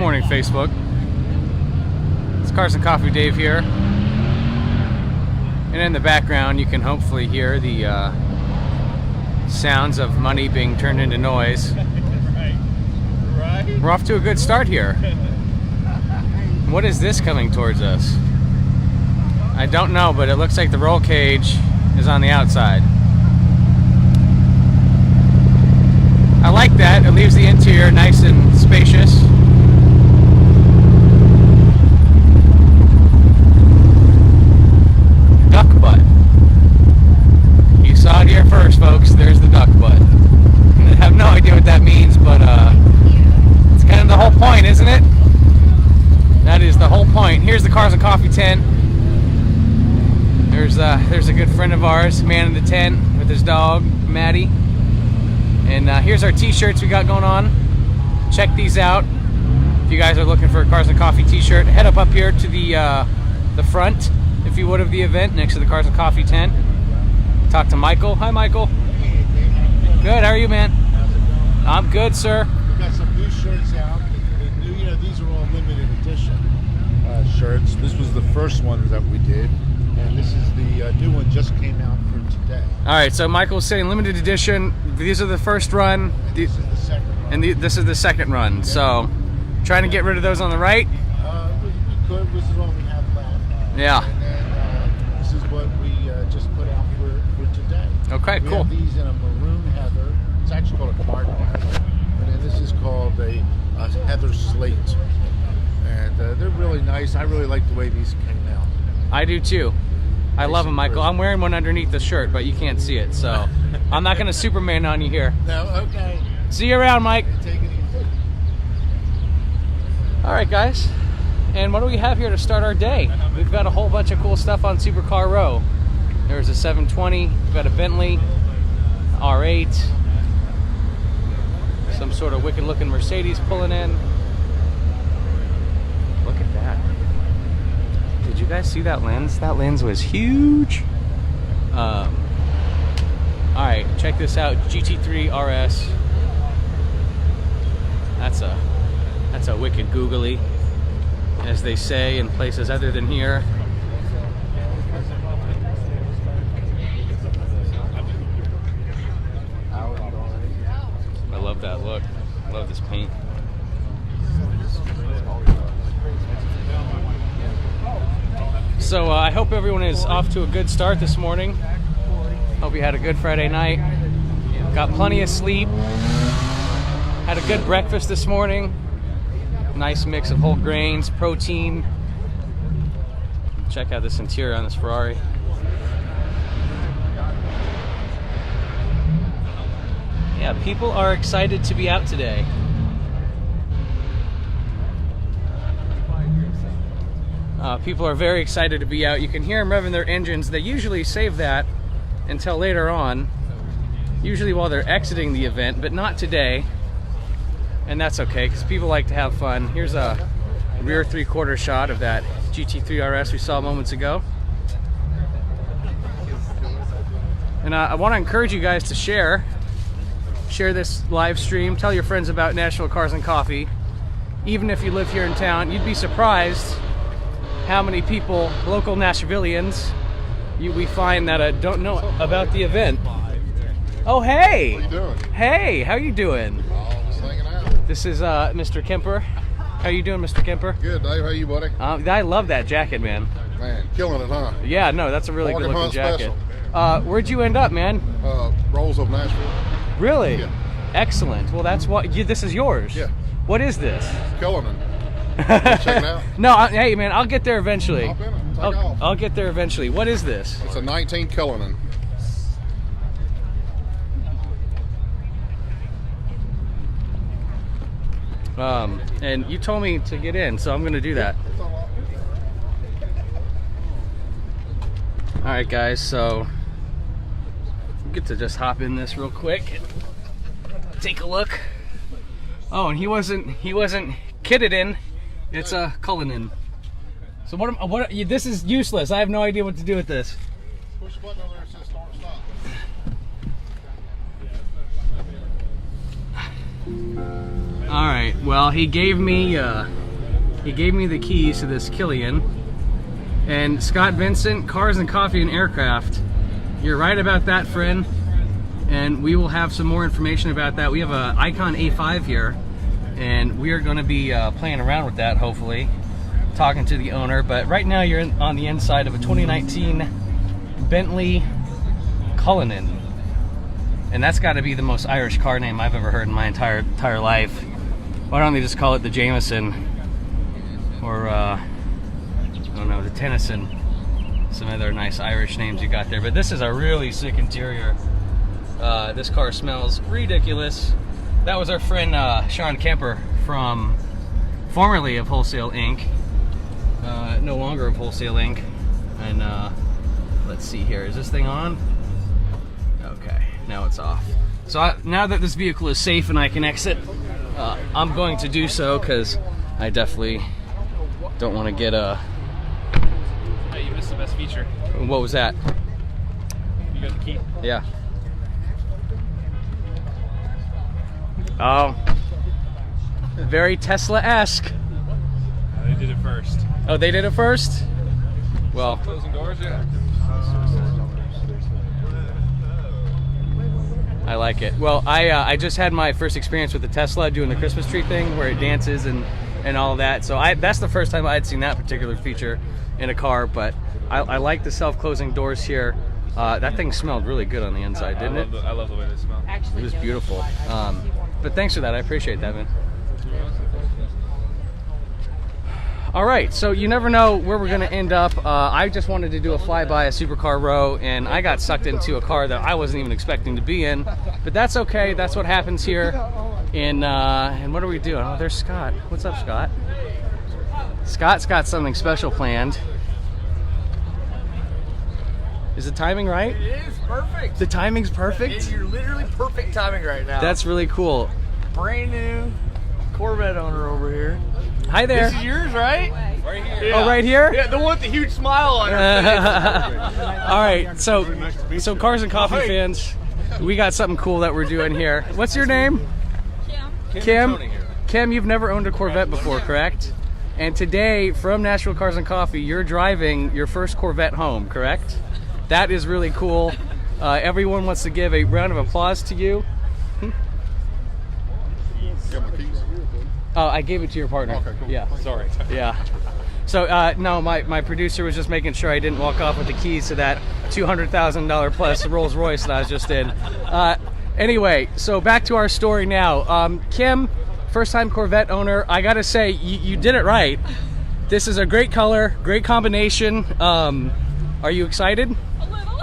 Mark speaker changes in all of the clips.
Speaker 1: morning, Facebook. It's Cars and Coffee Dave here. And in the background, you can hopefully hear the sounds of money being turned into noise. Right. We're off to a good start here. What is this coming towards us? I don't know, but it looks like the roll cage is on the outside. I like that. It leaves the interior nice and spacious. Duck butt. You saw it here first, folks. There's the duck butt. I have no idea what that means, but it's kind of the whole point, isn't it? That is the whole point. Here's the Cars and Coffee tent. There's a good friend of ours, man in the tent with his dog, Maddie. And here's our t-shirts we got going on. Check these out. If you guys are looking for a Cars and Coffee t-shirt, head up here to the front, if you would, of the event, next to the Cars and Coffee tent. Talk to Michael. Hi, Michael. Good. How are you, man? I'm good, sir.
Speaker 2: We got some new shirts out. These are all limited edition shirts. This was the first one that we did, and this is the new one just came out for today.
Speaker 1: All right. So Michael's saying limited edition. These are the first run.
Speaker 2: And this is the second run.
Speaker 1: And this is the second run. Yeah. So trying to get rid of those on the right.
Speaker 2: We could. This is what we have left.
Speaker 1: Yeah.
Speaker 2: And then this is what we just put out for today.
Speaker 1: Okay,
Speaker 2: we
Speaker 1: cool.
Speaker 2: Have these in a maroon heather. It's actually called a card heather. And then this is called a heather slate. And they're really nice. I really like the way these came out.
Speaker 1: I do too. I love them, Michael. I'm wearing one underneath the shirt, but you can't see it, so I'm not going to Superman on you here.
Speaker 2: No, okay.
Speaker 1: See you around, Mike.
Speaker 2: Take it easy.
Speaker 1: All right, guys. And what do we have here to start our day? We've got a whole bunch of cool stuff on Supercar Row. There's a 720. We've got a Bentley R8. Some sort of wicked-looking Mercedes pulling in. Look at that. Did you guys see that lens? That lens was huge. All right, check this out. GT3 RS. That's a wicked googly, as they say in places other than here. I love that look. I love this paint. So I hope everyone is off to a good start this morning. Hope you had a good Friday night. Got plenty of sleep. Had a good breakfast this morning. Nice mix of whole grains, protein. Check out this interior on this Ferrari. Yeah, people are excited to be out today. People are very excited to be out. You can hear them revving their engines. They usually save that until later on, usually while they're exiting the event, but not today. And that's okay, because people like to have fun. Here's a rear three-quarter shot of that GT3 RS we saw moments ago. And I want to encourage you guys to share this live stream. Tell your friends about Nashville Cars and Coffee. Even if you live here in town, you'd be surprised how many people, local Nashvillians, we find that don't know about the event. Oh, hey!
Speaker 3: How you doing?
Speaker 1: Hey, how you doing?
Speaker 3: Just hanging out.
Speaker 1: This is Mr. Kemper. How you doing, Mr. Kemper?
Speaker 3: Good, Dave. How you, buddy?
Speaker 1: I love that jacket, man.
Speaker 3: Man, killing it, huh?
Speaker 1: Yeah, no, that's a really
Speaker 3: Morgan
Speaker 1: good looking
Speaker 3: Hunt
Speaker 1: jacket.
Speaker 3: special.
Speaker 1: Where'd you end up, man?
Speaker 3: Rolls of Nashville.
Speaker 1: Really?
Speaker 3: Yeah.
Speaker 1: Excellent. Well, that's what this is yours.
Speaker 3: Yeah.
Speaker 1: What is this?
Speaker 3: Killing it. Check it out.
Speaker 1: No, hey man, I'll get there eventually.
Speaker 3: Hop in it. Take off.
Speaker 1: I'll get there eventually. What is this?
Speaker 3: It's a 19 Cullinan.
Speaker 1: And you told me to get in, so I'm gonna do that. All right, guys. So we get to just hop in this real quick and take a look. Oh, and he wasn't kitted in. It's a Cullinan. So what? This is useless. I have no idea what to do with this.
Speaker 3: Push the button over there that says start stop.
Speaker 1: All right. Well, he gave me the keys to this Killian. And Scott Vincent, Cars and Coffee and Aircraft. You're right about that, friend. And we will have some more information about that. We have a Icon A5 here, and we are going to be playing around with that, hopefully, talking to the owner. But right now you're on the inside of a 2019 Bentley Cullinan. And that's got to be the most Irish car name I've ever heard in my entire life. Why don't they just call it the Jameson? Or, I don't know, the Tennyson. Some other nice Irish names you got there. But this is a really sick interior. This car smells ridiculous. That was our friend Sean Kemper from formerly of Wholesale Inc. No longer of Wholesale Inc. And let's see here. Is this thing on? Okay, now it's off. So now that this vehicle is safe and I can exit, I'm going to do so because I definitely don't want to get a...
Speaker 4: Oh, you missed the best feature.
Speaker 1: What was that?
Speaker 4: You got the key?
Speaker 1: Yeah. Oh. Very Tesla-esque.
Speaker 4: They did it first.
Speaker 1: Oh, they did it first? Well,
Speaker 4: Closing doors, yeah.
Speaker 1: I like it. Well, I just had my first experience with the Tesla doing the Christmas tree thing where it dances and all that. So that's the first time I had seen that particular feature in a car, but I like the self-closing doors here. That thing smelled really good on the inside, didn't it?
Speaker 4: I love the way they smell.
Speaker 1: It was beautiful. But thanks for that. I appreciate that, man. All right, so you never know where we're going to end up. I just wanted to do a flyby, a supercar row, and I got sucked into a car that I wasn't even expecting to be in. But that's okay. That's what happens here. And what are we doing? Oh, there's Scott. What's up, Scott? Scott's got something special planned. Is the timing right?
Speaker 5: It is perfect.
Speaker 1: The timing's perfect?
Speaker 5: You're literally perfect timing right now.
Speaker 1: That's really cool.
Speaker 5: Brand new Corvette owner over here.
Speaker 1: Hi there.
Speaker 5: This is yours, right?
Speaker 4: Right here.
Speaker 5: Yeah.
Speaker 1: Oh, right here?
Speaker 5: Yeah, the one with the huge smile on her
Speaker 1: All right, so Cars and Coffee fans, we got something cool that we're doing here. What's your name? Kim. Kim, you've never owned a Corvette before, correct? And today, from Nashville Cars and Coffee, you're driving your first Corvette home, correct? That is really cool. Everyone wants to give a round of applause to you.
Speaker 3: Got my keys.
Speaker 1: Oh, I gave it to your partner.
Speaker 3: Okay, cool.
Speaker 1: Yeah.
Speaker 4: Sorry.
Speaker 1: Yeah. So, no, my producer was just making sure I didn't walk off with the keys to that $200,000 plus Rolls Royce that I was just in. Anyway, so back to our story now. Kim, first-time Corvette owner. I gotta say, you did it right. This is a great color, great combination. Are you excited?
Speaker 6: A little.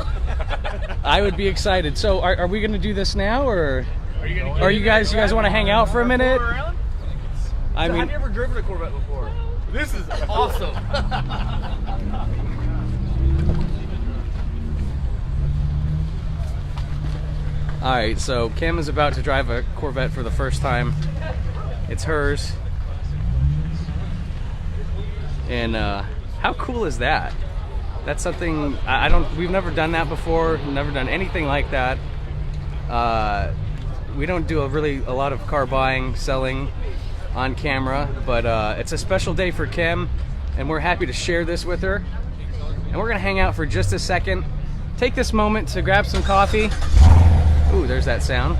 Speaker 1: I would be excited. So, are we gonna do this now, or
Speaker 5: Are
Speaker 1: you guys want to hang out for a minute? I
Speaker 5: So
Speaker 1: mean,
Speaker 5: have you ever driven a Corvette before? This is awesome.
Speaker 1: all right. So Kim is about to drive a Corvette for the first time. It's hers. And how cool is that? That's something we've never done that before. Never done anything like that. We don't do a lot of car buying, selling on camera, but it's a special day for Kim, and we're happy to share this with her. And we're gonna hang out for just a second. Take this moment to grab some coffee. Ooh, there's that sound.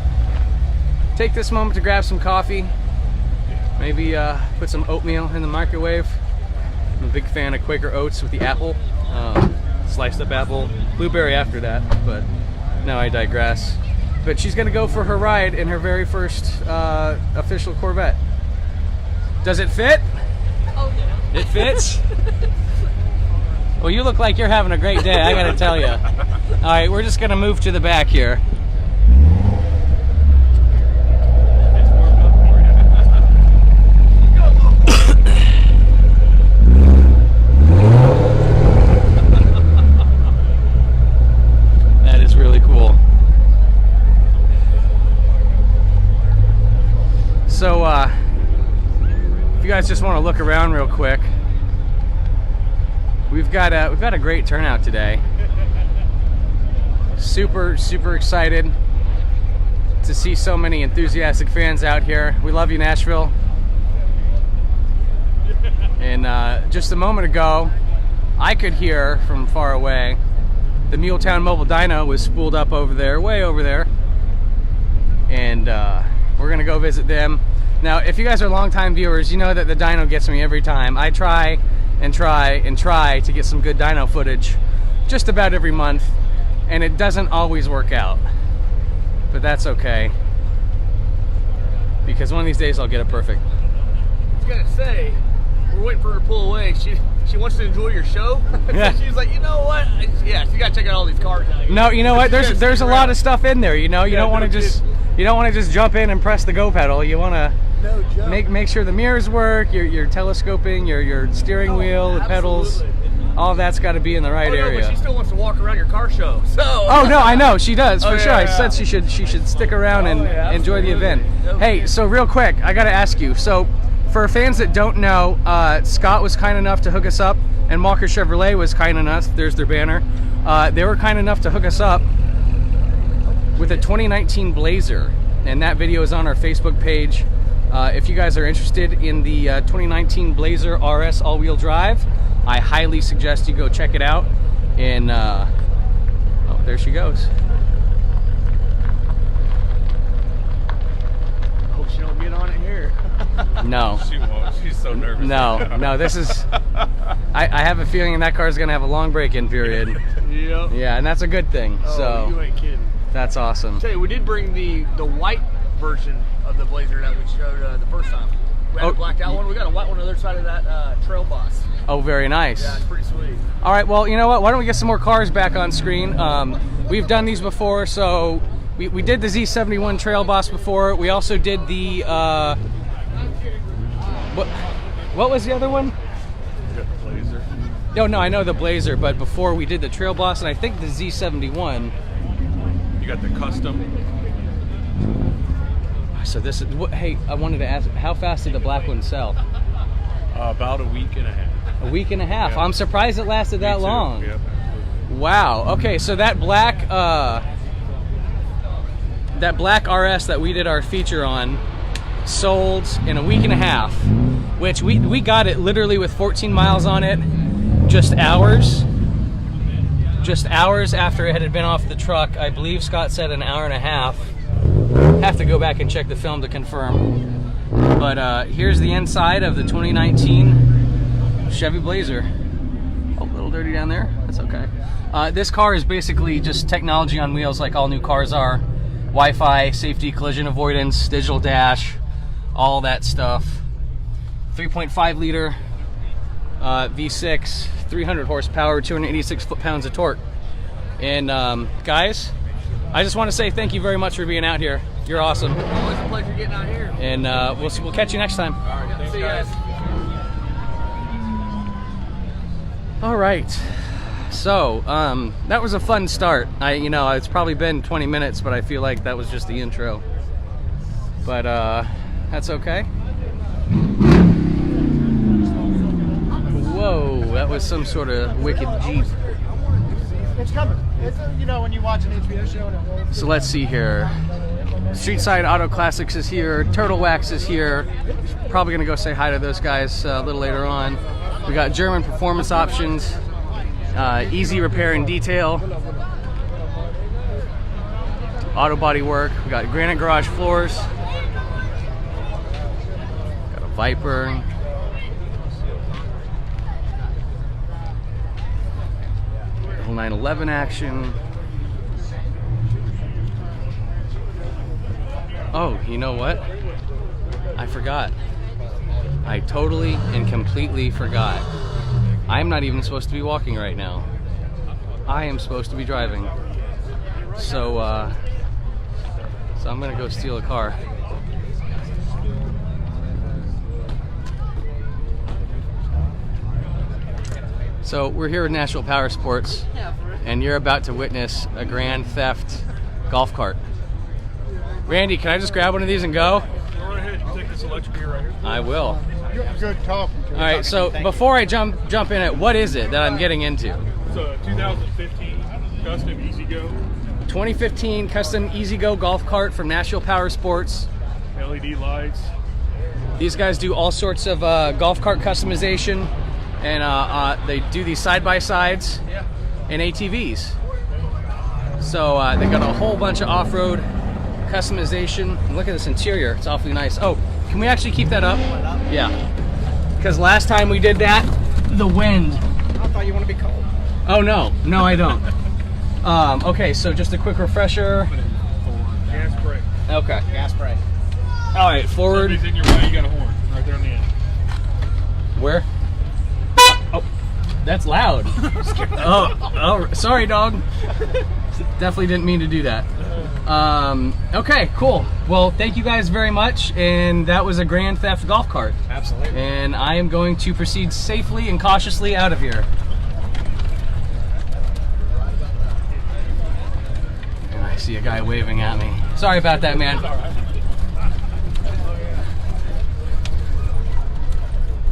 Speaker 1: Take this moment to grab some coffee. Maybe put some oatmeal in the microwave. I'm a big fan of Quaker Oats with the apple. Sliced up apple. Blueberry after that, but now I digress. But she's gonna go for her ride in her very first official Corvette. Does it fit?
Speaker 6: Oh, yeah.
Speaker 1: It fits? Well, you look like you're having a great day, I gotta tell you. All right, we're just gonna move to the back here. That is really cool. So, if you guys just want to look around real quick, we've got a great turnout today. Super excited. to see so many enthusiastic fans out here. We love you, Nashville. And just a moment ago, I could hear from far away the Muletown Mobile Dyno was spooled up over there, way over there. And we're gonna go visit them. Now, if you guys are longtime viewers, you know that the dyno gets me every time. I try and try and try to get some good dyno footage just about every month, and it doesn't always work out. But that's okay, because one of these days I'll get it perfect.
Speaker 5: I was gonna say, we're waiting for her to pull away. She wants to enjoy your show.
Speaker 1: Yeah.
Speaker 5: She's like, you know what? Yeah, you gotta check out all these cars out here.
Speaker 1: No, you know what? There's a lot of stuff in there. You know, you don't want to just jump in and press the go pedal. You want to make sure the mirrors work, your telescoping, your steering wheel, the pedals. All of that's got to be in the right area.
Speaker 5: But she still wants to walk around your car show. So.
Speaker 1: Oh no, I know she does for sure.
Speaker 5: Yeah.
Speaker 1: I said she should stick around and enjoy the event. Hey, so real quick, I got to ask you. So, for fans that don't know, Scott was kind enough to hook us up, and Walker Chevrolet was kind enough. There's their banner. They were kind enough to hook us up with a 2019 Blazer, and that video is on our Facebook page. If you guys are interested in the 2019 Blazer RS all-wheel drive, I highly suggest you go check it out. And oh, there she goes.
Speaker 5: Hope she don't get on it here.
Speaker 1: No.
Speaker 4: She won't. She's so nervous.
Speaker 1: No, this is... I have a feeling that car is going to have a long break-in period.
Speaker 5: Yep.
Speaker 1: Yeah, and that's a good thing.
Speaker 5: Oh,
Speaker 1: So
Speaker 5: you ain't kidding.
Speaker 1: that's awesome.
Speaker 5: Tell you, we did bring the white version of the Blazer that we showed the first time. We had a blacked out one. We got a white one on the other side of that Trail Boss.
Speaker 1: Oh, very nice.
Speaker 5: Yeah, it's pretty sweet.
Speaker 1: All right, well, you know what? Why don't we get some more cars back on screen? We've done these before, so we did the Z71 Trail Boss before. We also did the what was the other one?
Speaker 4: You got the Blazer.
Speaker 1: No, I know the Blazer, but before we did the Trail Boss, and I think the Z71.
Speaker 4: You got the custom.
Speaker 1: So this is, hey, I wanted to ask, how fast did the black one sell?
Speaker 4: About a week and a half.
Speaker 1: A week and a half.
Speaker 4: Yeah.
Speaker 1: I'm surprised it lasted that
Speaker 4: Me too.
Speaker 1: long.
Speaker 4: Yep.
Speaker 1: Wow. Okay, so that black RS that we did our feature on sold in a week and a half, which we got it literally with 14 miles on it, just hours after it had been off the truck. I believe Scott said an hour and a half. Have to go back and check the film to confirm. But here's the inside of the 2019 Chevy Blazer. Oh, a little dirty down there. That's okay. This car is basically just technology on wheels, like all new cars are. Wi-Fi, safety, collision avoidance, digital dash, all that stuff. 3.5 liter V6, 300 horsepower, 286 foot-pounds of torque. And guys, I just want to say thank you very much for being out here. You're awesome.
Speaker 5: Always a pleasure getting out here.
Speaker 1: And we'll catch you next time.
Speaker 5: All right, see you guys.
Speaker 1: All right. So that was a fun start. It's probably been 20 minutes, but I feel like that was just the intro. But that's okay. Whoa, that was some sort of wicked Jeep.
Speaker 7: It's coming. It's when you watch an HBO show and it rolls.
Speaker 1: So let's see here. Street Side Auto Classics is here. Turtle Wax is here. Probably gonna go say hi to those guys a little later on. We got German Performance Options, Easy Repair and Detail, Auto Body Work. We got Granite Garage Floors. Got a Viper. Little 911 action. Oh, you know what? I forgot. I totally and completely forgot. I'm not even supposed to be walking right now. I am supposed to be driving. So I'm gonna go steal a car. So we're here with Nashville Power Sports, and you're about to witness a grand theft golf cart. Randy, can I just grab one of these and go?
Speaker 4: Go right ahead. You take this electric gear right here.
Speaker 1: I will.
Speaker 7: You're good talking.
Speaker 1: All right, so before I jump in it, what is it that I'm getting into?
Speaker 4: It's a 2015 custom Easy Go.
Speaker 1: 2015 custom Easy Go golf cart from Nashville Power Sports.
Speaker 4: LED lights.
Speaker 1: These guys do all sorts of golf cart customization, and they do these side-by-sides and ATVs. So they got a whole bunch of off-road customization. And look at this interior, it's awfully nice. Oh, can we actually keep that up? Yeah. Because last time we did that, the wind.
Speaker 7: I thought you want to be cold.
Speaker 1: Oh no, no I don't. Okay, so just a quick refresher.
Speaker 4: Gas brake.
Speaker 1: Okay.
Speaker 7: Gas brake.
Speaker 1: All right, forward.
Speaker 4: Somebody's in your way, you got a horn right there on the end.
Speaker 1: Where? Oh, that's loud. Oh, sorry, dog. Definitely didn't mean to do that. Okay, cool. Well, thank you guys very much, and that was a Grand Theft golf cart.
Speaker 7: Absolutely.
Speaker 1: And I am going to proceed safely and cautiously out of here. And I see a guy waving at me. Sorry about that, man.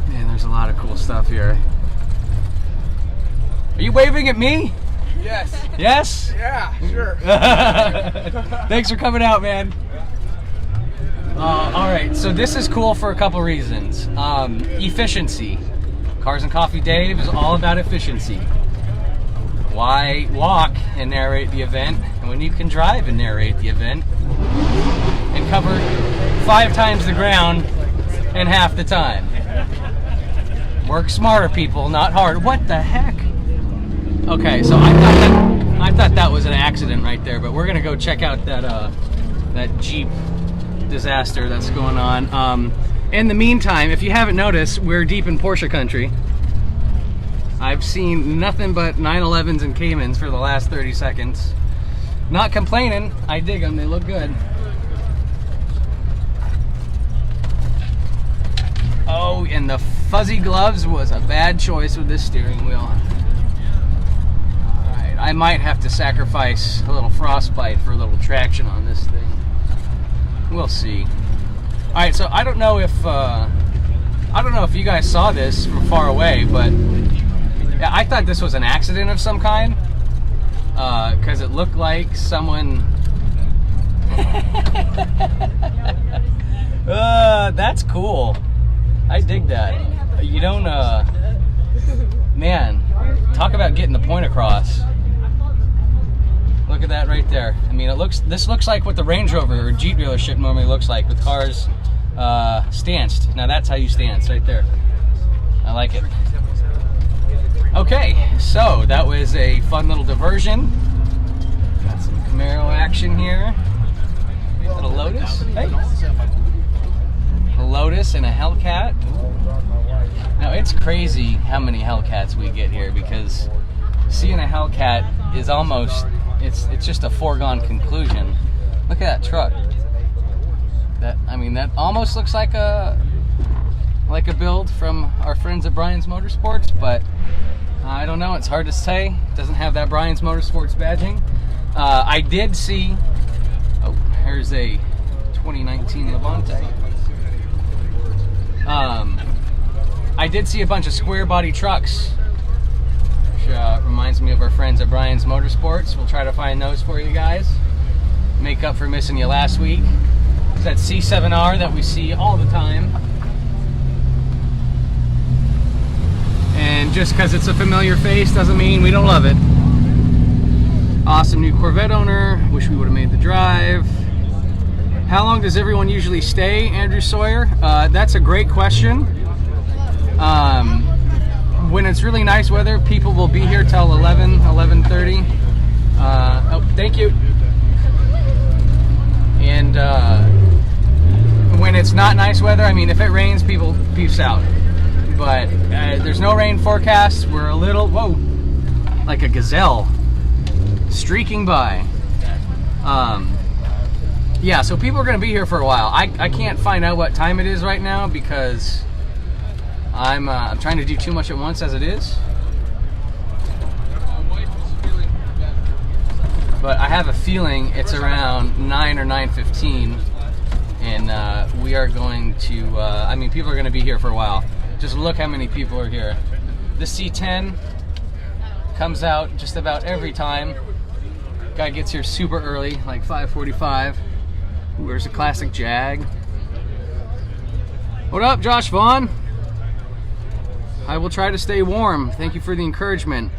Speaker 1: Man, there's a lot of cool stuff here. Are you waving at me?
Speaker 7: Yes.
Speaker 1: Yes?
Speaker 7: Yeah, sure.
Speaker 1: Thanks for coming out, man. All right, so this is cool for a couple reasons. Efficiency. Cars and Coffee Dave is all about efficiency. Why walk and narrate the event when you can drive and narrate the event and cover 5 times the ground in half the time? Work smarter, people, not hard. What the heck? Okay, so I thought that was an accident right there, but we're gonna go check out that Jeep disaster that's going on. In the meantime, if you haven't noticed, we're deep in Porsche country. I've seen nothing but 911s and Caymans for the last 30 seconds. Not complaining, I dig them, they look good. Oh, and the fuzzy gloves was a bad choice with this steering wheel. Alright, I might have to sacrifice a little frostbite for a little traction on this thing. We'll see. Alright, so I don't know if you guys saw this from far away, but yeah, I thought this was an accident of some kind. Because it looked like someone... that's cool. I dig that. You don't, man, talk about getting the point across. Look at that right there. I mean, this looks like what the Range Rover or Jeep dealership normally looks like, with cars stanced. Now that's how you stance, right there. I like it. Okay, so that was a fun little diversion. Got some Camaro action here. Got a Lotus. Hey. A Lotus and a Hellcat. Now it's crazy how many Hellcats we get here, because seeing a Hellcat is almost, it's just a foregone conclusion. Look at that truck. That almost looks like a build from our friends at Brian's Motorsports, but I don't know, it's hard to say. It doesn't have that Brian's Motorsports badging. I did see, oh, here's a 2019 Levante. I did see a bunch of square body trucks, which reminds me of our friends at Brian's Motorsports. We'll try to find those for you guys. Make up for missing you last week. It's that C7R that we see all the time. And just because it's a familiar face doesn't mean we don't love it. Awesome new Corvette owner. Wish we would have made the drive. How long does everyone usually stay, Andrew Sawyer? That's a great question. When it's really nice weather, people will be here till 11:30. Oh, thank you. And when it's not nice weather, I mean, if it rains, people peace out. But there's no rain forecast. We're a little, whoa, like a gazelle streaking by. Yeah, so people are going to be here for a while. I can't find out what time it is right now because I'm trying to do too much at once as it is. But I have a feeling it's around 9 or 9:15, and we are going to, I mean, people are going to be here for a while. Just look how many people are here. The C10 comes out just about every time. Guy gets here super early, like 5:45. Where's a classic Jag? What up, Josh Vaughn? I will try to stay warm. Thank you for the encouragement.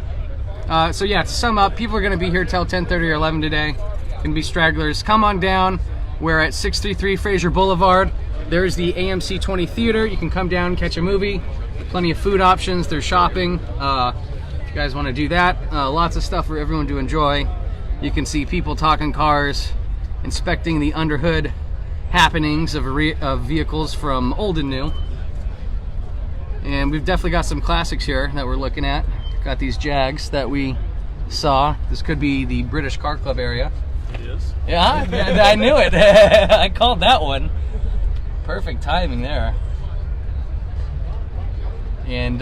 Speaker 1: So yeah, to sum up, people are going to be here till 10:30 or 11 today. Going to be stragglers. Come on down. We're at 633 Fraser Boulevard. There's the AMC 20 Theater. You can come down and catch a movie. Plenty of food options. There's shopping. If you guys want to do that, lots of stuff for everyone to enjoy. You can see people talking cars, inspecting the underhood happenings of vehicles from old and new. And we've definitely got some classics here that we're looking at. Got these Jags that we saw. This could be the British Car Club area.
Speaker 4: It is.
Speaker 1: Yeah, I knew it. I called that one. Perfect timing there. And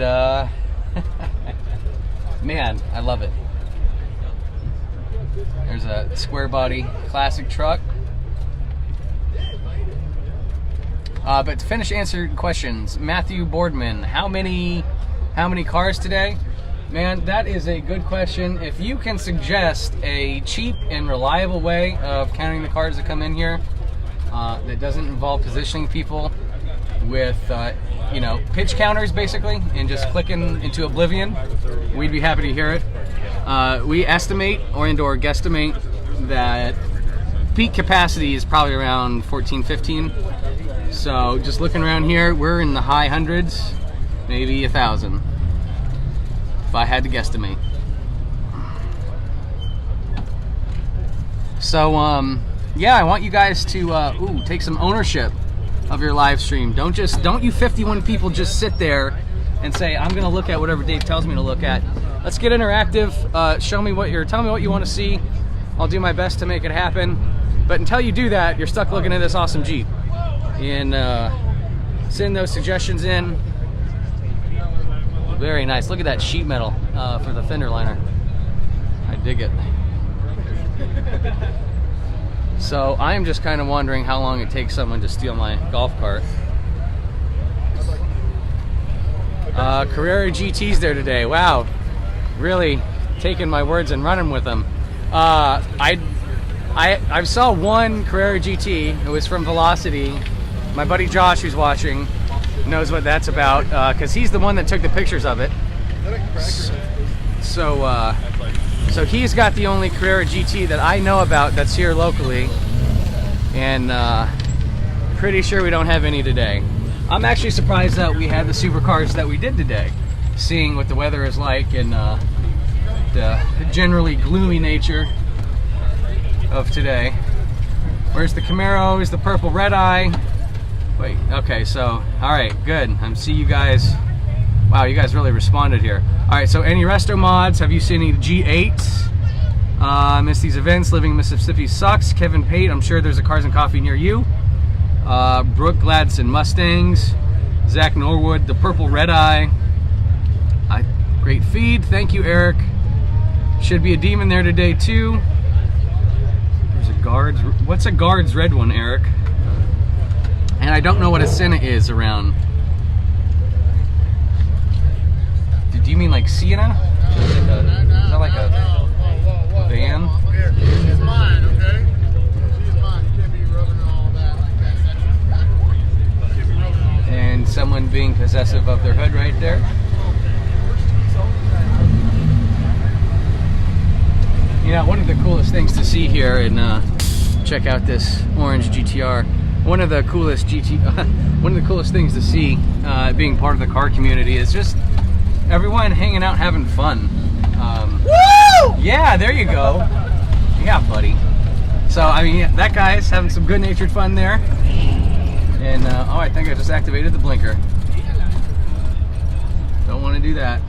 Speaker 1: man, I love it. There's a square body classic truck. But to finish answering questions, Matthew Boardman, how many cars today? Man, that is a good question. If you can suggest a cheap and reliable way of counting the cars that come in here that doesn't involve positioning people with pitch counters basically and just clicking into oblivion, we'd be happy to hear it. We estimate or guesstimate that peak capacity is probably around 14, 15. So just looking around here, we're in the high hundreds, maybe 1,000, if I had to guesstimate. So yeah, I want you guys to take some ownership of your live stream. Don't you 51 people just sit there and say, I'm gonna look at whatever Dave tells me to look at. Let's get interactive. Tell me what you want to see. I'll do my best to make it happen. But until you do that, you're stuck looking at this awesome Jeep. And send those suggestions in. Very nice. Look at that sheet metal for the fender liner. I dig it. So I am just kind of wondering how long it takes someone to steal my golf cart. Carrera GT's there today. Wow, really taking my words and running with them. I saw one Carrera GT. It was from Velocity. My buddy Josh, who's watching, knows what that's about because he's the one that took the pictures of it. So he's got the only Carrera GT that I know about that's here locally, and pretty sure we don't have any today. I'm actually surprised that we had the supercars that we did today, seeing what the weather is like and the generally gloomy nature of today. Where's the Camaro? Is the purple red eye? Wait, okay, so, all right, good. See you guys. Wow, you guys really responded here. All right, so any resto mods? Have you seen any G8s? Miss these events. Living in Mississippi sucks. Kevin Pate, I'm sure there's a Cars and Coffee near you. Brooke Gladson Mustangs. Zach Norwood, the purple red eye. Great feed. Thank you, Eric. Should be a demon there today, too. There's a guards. What's a guards red one, Eric? And I don't know what a Senna is around. Do you mean like Sienna? Is that like a van?
Speaker 2: Here, she's mine, okay? She's mine. You can't be rubbing all that like that. You can't be rubbing all that.
Speaker 1: And someone being possessive of their hood right there. You know, one of the coolest things to see here, and check out this orange GTR. One of the coolest things to see being part of the car community is just everyone hanging out having fun. Woo! Yeah, there you go. Yeah, buddy. So I mean, yeah, that guy's having some good-natured fun there. And oh, I think I just activated the blinker. Don't want to do that.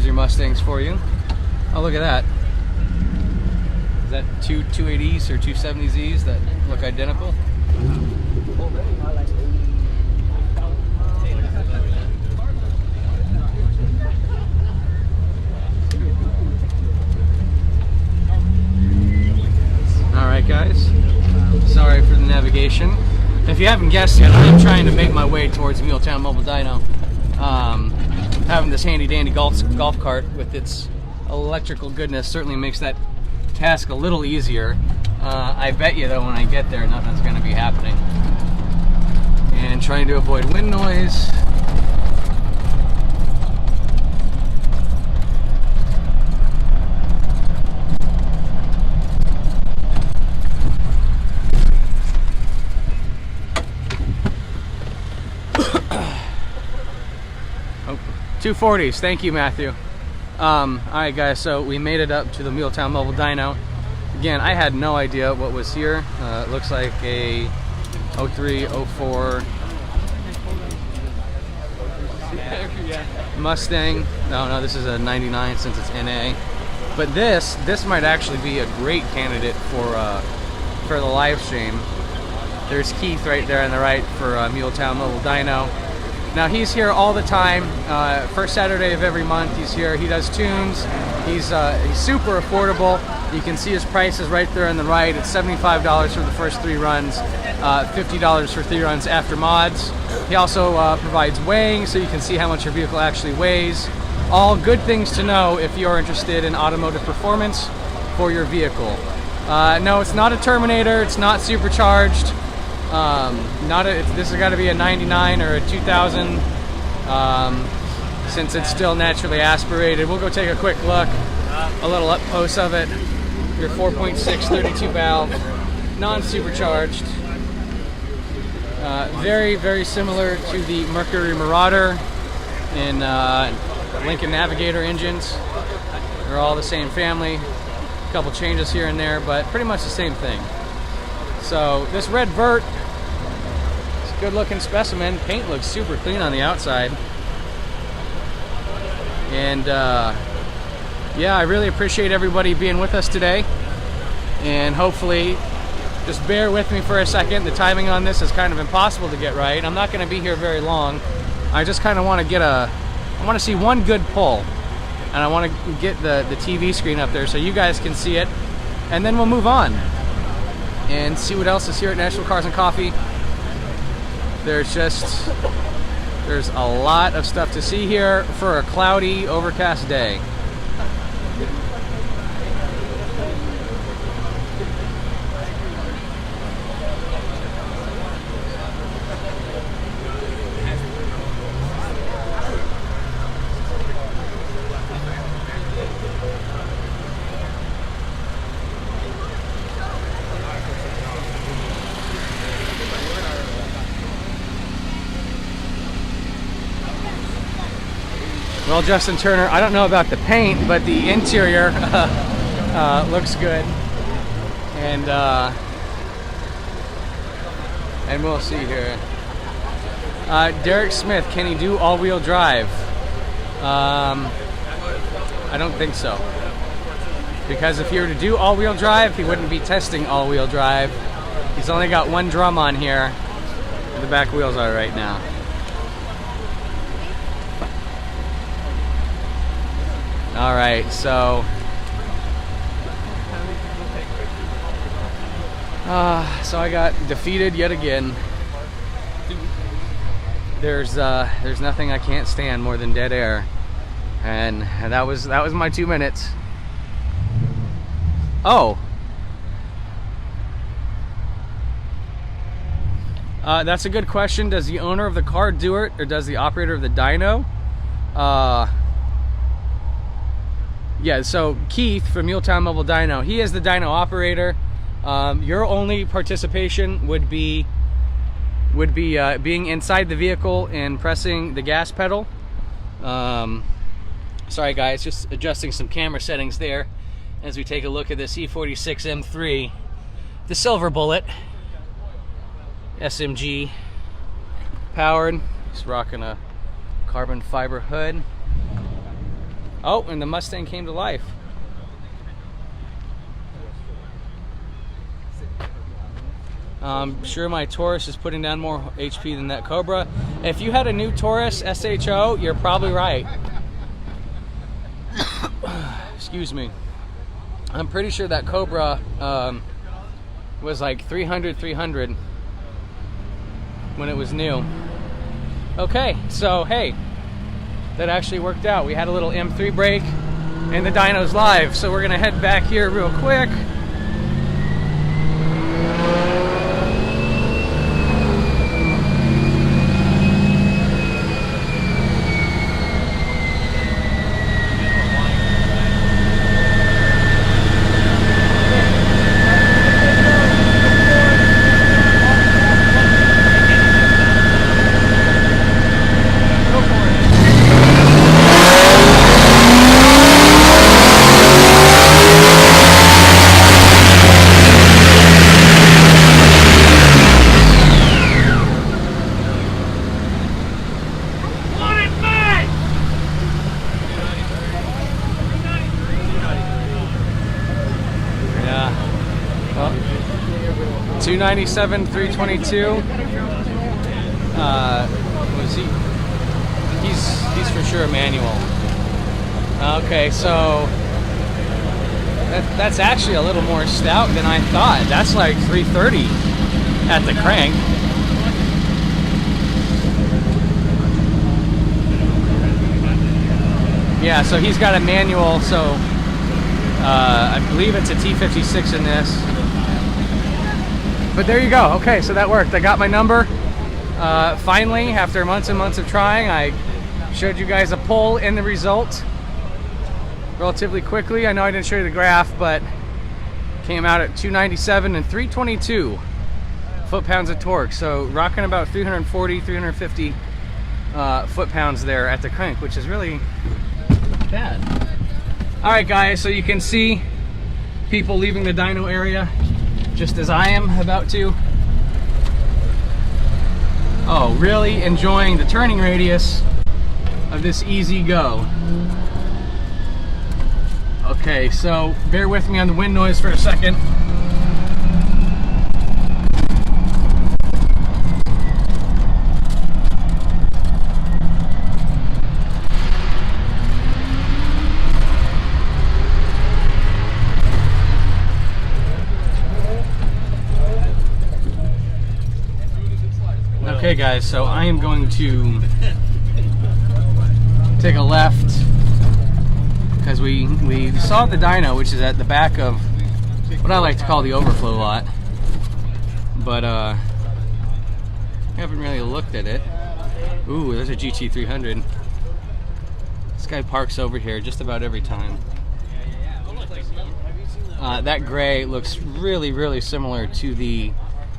Speaker 1: Your Mustangs for you. Oh, look at that. Is that two 280s or 270Zs that look identical? Alright guys, sorry for the navigation. If you haven't guessed yet, I am trying to make my way towards Muletown Mobile Dyno. Having this handy dandy golf cart with its electrical goodness certainly makes that task a little easier. I bet you though when I get there nothing's going to be happening. And trying to avoid wind noise. Oh, 240s, thank you Matthew. Alright guys, so we made it up to the Muletown Mobile Dyno. Again, I had no idea what was here. It looks like a 03, 04 Mustang. No, this is a 99 since it's NA. But this might actually be a great candidate for the live stream. There's Keith right there on the right for Muletown Mobile Dyno. Now he's here all the time. First Saturday of every month he's here. He does tunes. He's super affordable. You can see his prices right there on the right. It's $75 for the first 3 runs, $50 for 3 runs after mods. He also provides weighing, so you can see how much your vehicle actually weighs. All good things to know if you're interested in automotive performance for your vehicle. No, it's not a Terminator. It's not supercharged. This has got to be a 99 or a 2000 since it's still naturally aspirated. We'll go take a quick look, a little up close of it. Your 4.6 32 valve, non-supercharged. Very, very similar to the Mercury Marauder and Lincoln Navigator engines. They're all the same family. A couple changes here and there, but pretty much the same thing. So this red vert, it's a good looking specimen. Paint looks super clean on the outside. And yeah, I really appreciate everybody being with us today. And hopefully, just bear with me for a second. The timing on this is kind of impossible to get right. I'm not going to be here very long. I just kind of want to I want to see one good pull. And I want to get the TV screen up there so you guys can see it. And then we'll move on and see what else is here at Nashville Cars and Coffee. There's a lot of stuff to see here for a cloudy, overcast day. Well, Justin Turner, I don't know about the paint, but the interior looks good, and we'll see here. Derek Smith, can he do all-wheel drive? I don't think so, because if he were to do all-wheel drive, he wouldn't be testing all-wheel drive. He's only got one drum on here, where the back wheels are right now. All right, so I got defeated yet again. There's nothing I can't stand more than dead air, and that was my 2 minutes. Oh, that's a good question. Does the owner of the car do it, or does the operator of the dyno? Yeah, so Keith from Muletown Mobile Dyno, he is the dyno operator. Your only participation would be being inside the vehicle and pressing the gas pedal. Sorry guys, just adjusting some camera settings there as we take a look at this E46 M3, the Silver Bullet SMG powered. He's rocking a carbon fiber hood. Oh, and the Mustang came to life. I'm sure my Taurus is putting down more HP than that Cobra. If you had a new Taurus SHO, you're probably right. Excuse me. I'm pretty sure that Cobra was like 300 when it was new. Okay, so hey, that actually worked out. We had a little M3 break and the dyno's live, so we're gonna head back here real quick. Yeah. Well, 297, 322. Was he? He's for sure a manual. Okay, so that's actually a little more stout than I thought. That's like 330 at the crank. Yeah, so he's got a manual, so I believe it's a T56 in this. But there you go. Okay, so that worked. I got my number. Finally, after months and months of trying, I showed you guys a poll in the result relatively quickly. I know I didn't show you the graph, but came out at 297 and 322 foot-pounds of torque. So rocking about 340, 350 foot-pounds there at the crank, which is really bad. All right, guys, so you can see people leaving the dyno area just as I am about to. Oh, really enjoying the turning radius of this easy go. Okay, so bear with me on the wind noise for a second. Okay guys, so I am going to take a left because we saw the dyno, which is at the back of what I like to call the overflow lot, but I haven't really looked at it. Ooh, there's a GT300. This guy parks over here just about every time. That gray looks really similar to the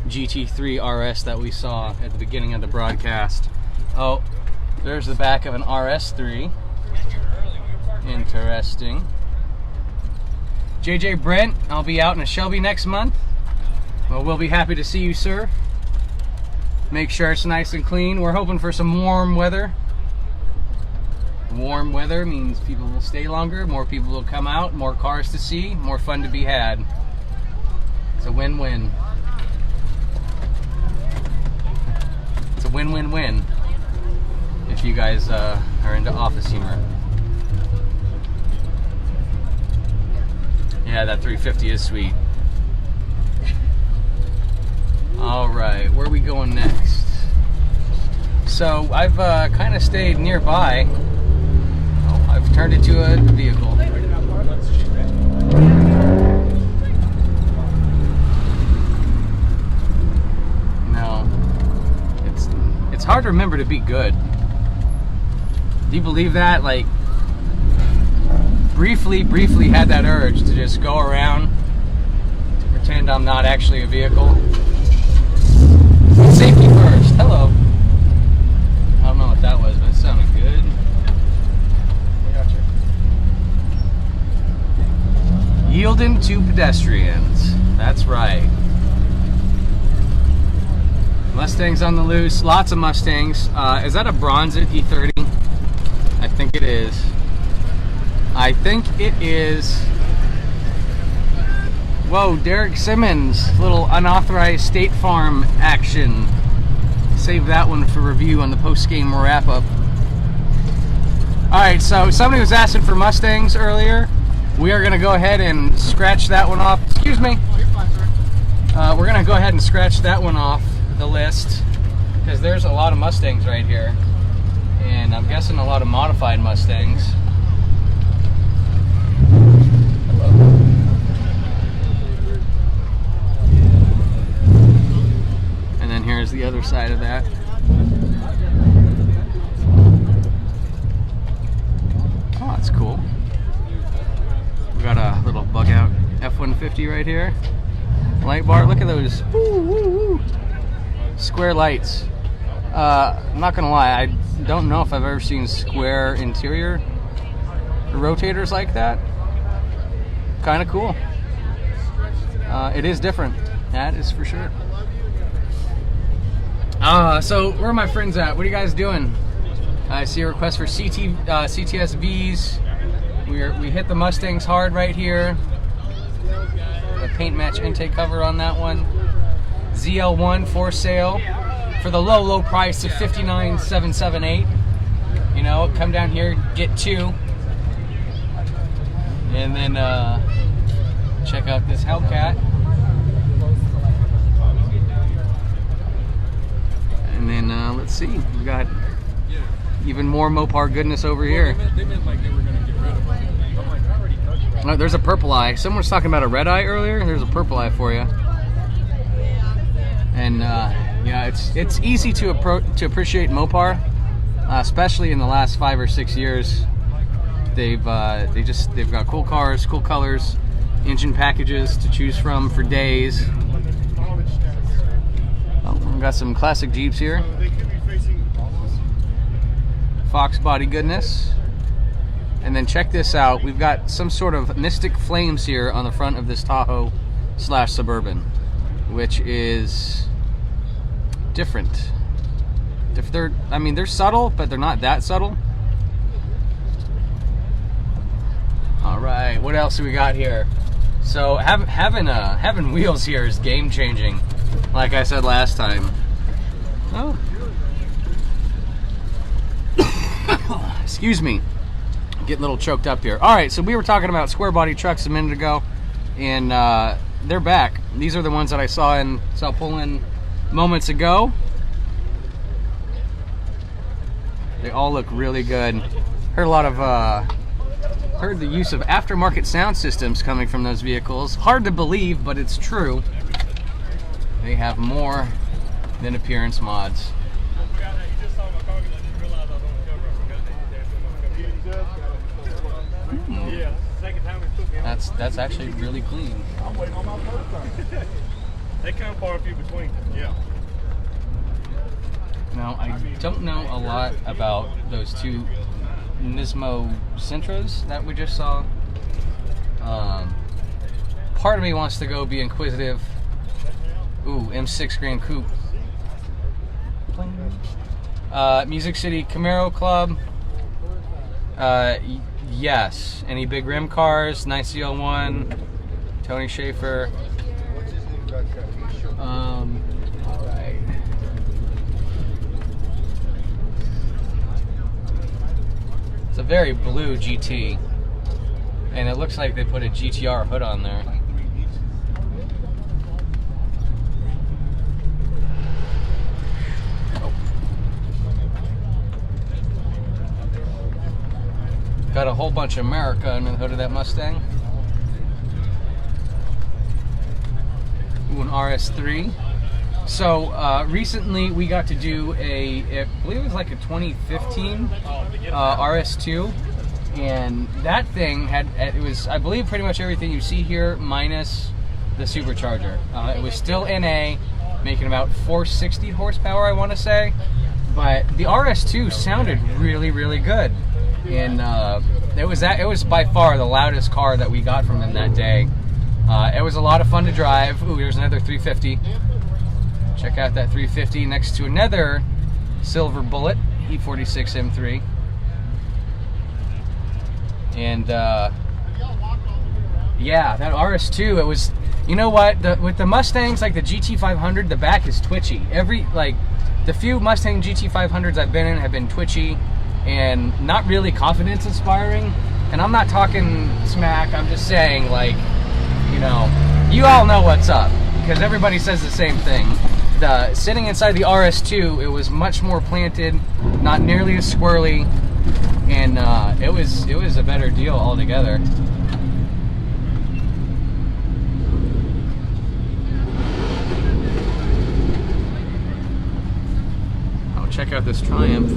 Speaker 1: GT3 RS that we saw at the beginning of the broadcast. Oh, there's the back of an RS3. Interesting. JJ Brent, I'll be out in a Shelby next month. Well, we'll be happy to see you, sir. Make sure it's nice and clean. We're hoping for some warm weather. Warm weather means people will stay longer, more people will come out, more cars to see, more fun to be had. It's a win-win. It's a win-win-win if you guys are into office humor. Yeah, that 350 is sweet. Alright, where are we going next? So, I've kind of stayed nearby. Oh, I've turned it to a vehicle. No. It's hard to remember to be good. Do you believe that? Like, briefly had that urge to just go around, to pretend I'm not actually a vehicle. Safety first. Hello. I don't know what that was, but it sounded good. Yielding to pedestrians. That's right. Mustangs on the loose. Lots of Mustangs. Is that a Bronzit E30? I think it is. I think it is. Whoa, Derek Simmons, little unauthorized State Farm action. Save that one for review on the post-game wrap-up. Alright, so somebody was asking for Mustangs earlier. We are going to go ahead and scratch that one off. Excuse me. We're gonna go ahead and scratch that one off the list because there's a lot of Mustangs right here, and I'm guessing a lot of modified Mustangs. And then here's the other side of that. Oh, that's cool. We got a little bug out F-150 right here. Light bar, look at those square lights. I'm not gonna lie, I don't know if I've ever seen square interior rotators like that. Kind of cool. It is different, that is for sure. So where are my friends at? What are you guys doing? I see a request for CTSVs. We hit the Mustangs hard right here. The paint match intake cover on that one. ZL1 for sale for the low price of $59,778. You know, come down here, get two, and then check out this Hellcat. And then let's see, we got even more Mopar goodness over here.
Speaker 4: They meant like they were going to get rid of it. I'm like, I already touched it.
Speaker 1: Oh, there's a purple eye. Someone was talking about a red eye earlier. There's a purple eye for you. And yeah, it's easy to appreciate Mopar, especially in the last 5 or 6 years. They've got cool cars, cool colors, engine packages to choose from for days. Oh, we've got some classic Jeeps here. Fox body goodness. And then check this out. We've got some sort of Mystic Flames here on the front of this Tahoe / Suburban, which is different. I mean, they're subtle, but they're not that subtle. All right, what else do we got here? So having wheels here is game changing, like I said last time. Oh. Excuse me, getting a little choked up here. All right, so we were talking about square body trucks a minute ago, and they're back. These are the ones that I saw pull in moments ago. They all look really good. Heard the use of aftermarket sound systems coming from those vehicles. Hard to believe, but it's true. They have more than appearance mods. That's actually really clean.
Speaker 4: I'm waiting on my first time. They kind of far few between. Yeah.
Speaker 1: Now, I don't know a lot about those two Nismo Sentras that we just saw. Part of me wants to go be inquisitive. Ooh, M6 Grand Coupe. Music City Camaro Club. Yes. Any big rim cars? Nice ZL1. Tony Schaefer. All right. It's a very blue GT, and it looks like they put a GTR hood on there. Got a whole bunch of America under the hood of that Mustang. Ooh, an RS3. So recently we got to do I believe it was like a 2015 RS2, and that thing it was, I believe, pretty much everything you see here minus the supercharger. It was still NA, making about 460 horsepower, I want to say, but the RS2 sounded really, really good. And it was by far the loudest car that we got from them that day. It was a lot of fun to drive. Ooh, here's another 350. Check out that 350 next to another silver bullet E46 M3. And yeah, that RS2, it was, you know what, with the Mustangs, like the GT500, the back is twitchy. The few Mustang GT500s I've been in have been twitchy and not really confidence inspiring. And I'm not talking smack, I'm just saying, like, you know, you all know what's up. because everybody says the same thing. Sitting inside the RS2, it was much more planted, not nearly as squirrely, and it was a better deal altogether. Oh, check out this Triumph.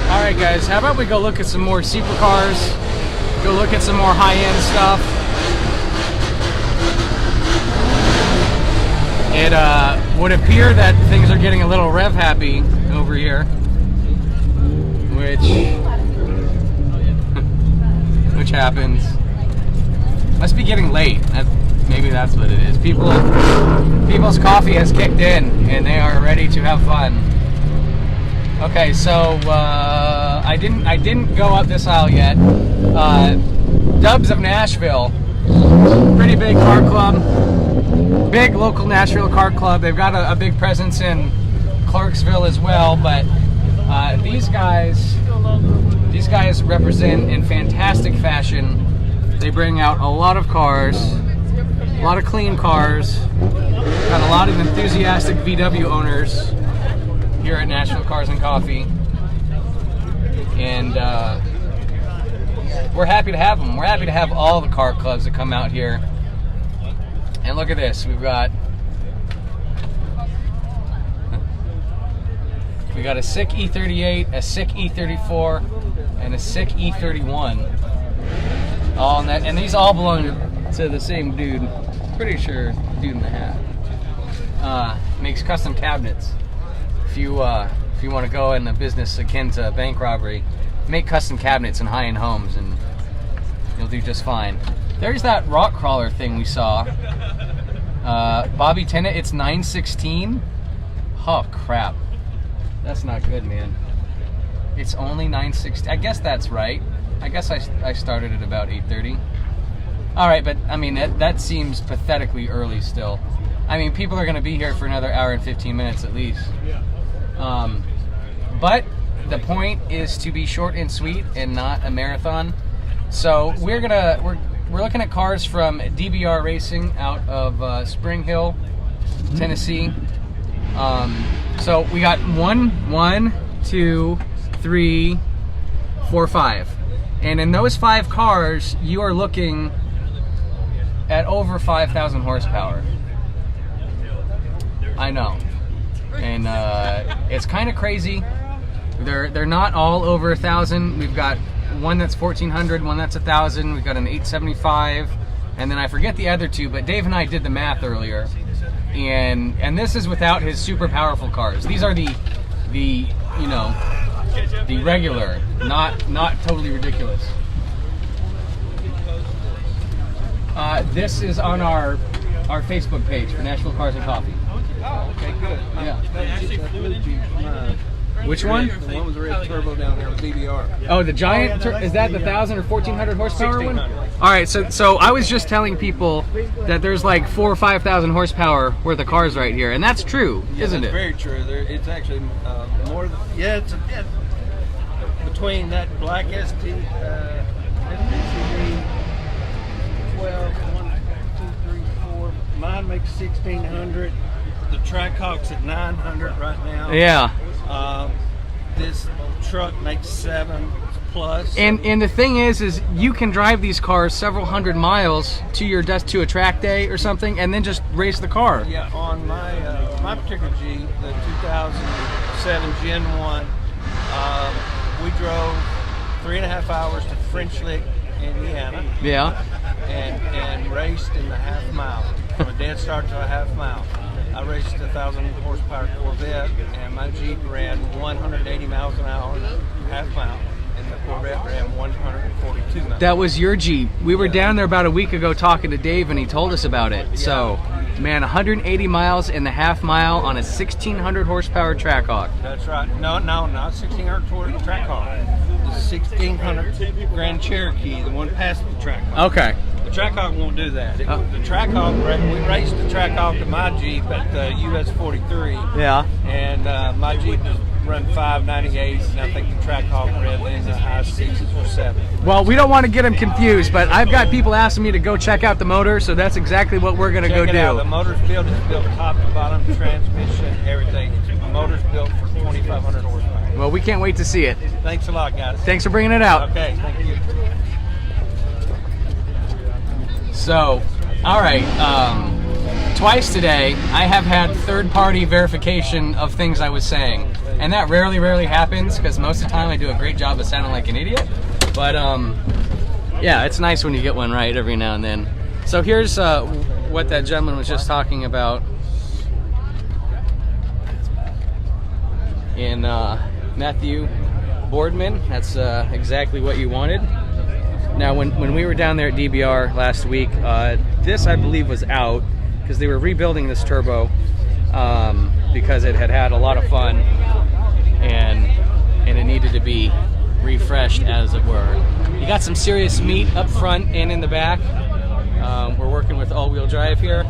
Speaker 1: Alright guys, how about we go look at some more supercars, go look at some more high-end stuff. It would appear that things are getting a little rev happy over here, which happens. Must be getting late. Maybe that's what it is. People's coffee has kicked in and they are ready to have fun. Okay, so I didn't go up this aisle yet. Dubs of Nashville, pretty big car club, big local Nashville car club. They've got a big presence in Clarksville as well. But these guys represent in fantastic fashion. They bring out a lot of cars, a lot of clean cars, got a lot of enthusiastic VW owners here at Nashville Cars and Coffee, and we're happy to have them. We're happy to have all the car clubs that come out here. And look at this, we got a sick E38, a sick E34, and a sick E31. All in that, and these all belong to the same dude. Pretty sure, dude in the hat. Makes custom cabinets. If you want to go in a business akin to bank robbery, make custom cabinets in high-end homes, and you'll do just fine. There's that rock crawler thing we saw. Bobby Tennant, it's 916. Oh crap, that's not good, man. It's only 916. I guess that's right. I guess I started at about 8:30. All right, but I mean that seems pathetically early still. I mean, people are going to be here for another hour and 15 minutes at least. But the point is to be short and sweet and not a marathon. So we're looking at cars from DBR Racing out of Spring Hill, Tennessee. So we got 1, 2, 3, 4, 5, and in those 5 cars, you are looking at over 5,000 horsepower. I know. And it's kind of crazy. They're not all over 1,000. We've got one that's 1,400, one that's 1,000. We've got an 875, and then I forget the other two. But Dave and I did the math earlier, and this is without his super powerful cars. These are the regular, not totally ridiculous. This is on our Facebook page for Nashville Cars and Coffee.
Speaker 8: Oh, okay, good.
Speaker 1: Yeah. Which one?
Speaker 8: The one with the red turbo down there with DBR.
Speaker 1: Oh, the giant. Is that the 1,000 or 1,400 horsepower one? All right. So I was just telling people that there's like 4,000 or 5,000 horsepower worth of cars right here, and that's true, isn't it?
Speaker 8: Very true. It's actually more. It's between that black ST STCV 12, 1, 2, 3, 4. Mine makes 1,600. The Trackhawk's at 900 right now.
Speaker 1: Yeah.
Speaker 8: This truck makes 7 plus.
Speaker 1: And the thing is you can drive these cars several hundred miles to your to a track day or something, and then just race the car.
Speaker 8: Yeah, on my my particular G, the 2007 Gen 1, we drove 3.5 hours to French Lick, Indiana.
Speaker 1: Yeah.
Speaker 8: And raced in the half mile, from a dead start to a half mile. I raced a 1,000 horsepower Corvette, and my Jeep ran 180 miles an hour, half mile, and the Corvette ran 142 miles.
Speaker 1: That was your Jeep. We were down there about a week ago talking to Dave, and he told us about it. Yeah. So, man, 180 miles in the half mile on a 1,600 horsepower Trackhawk.
Speaker 8: That's right. No, not 1,600 Trackhawk. The 1,600 Grand Cherokee, the one past the Trackhawk.
Speaker 1: Okay.
Speaker 8: The Trackhawk won't do that. The Trackhawk, we raced the Trackhawk to my Jeep at the US 43.
Speaker 1: Yeah.
Speaker 8: And my Jeep run 598s, and I think the Trackhawk red in the high 6s or 7s.
Speaker 1: Well, we don't want to get them confused, but I've got people asking me to go check out the motor, so that's exactly what we're going to go
Speaker 8: Check it out. The
Speaker 1: do.
Speaker 8: motor's built, it's built top to bottom, transmission, everything. The motor's built for 2,500 horsepower.
Speaker 1: Well, we can't wait to see it.
Speaker 8: Thanks a lot, guys.
Speaker 1: Thanks for bringing it out.
Speaker 8: Okay, thank you.
Speaker 1: So, all right, twice today I have had third-party verification of things I was saying, and that rarely happens because most of the time I do a great job of sounding like an idiot. But yeah, it's nice when you get one right every now and then. So here's what that gentleman was just talking about in Matthew Boardman. That's exactly what you wanted. Now, when we were down there at DBR last week, this I believe was out because they were rebuilding this turbo because it had a lot of fun and it needed to be refreshed, as it were. You got some serious meat up front and in the back. We're working with all-wheel drive here.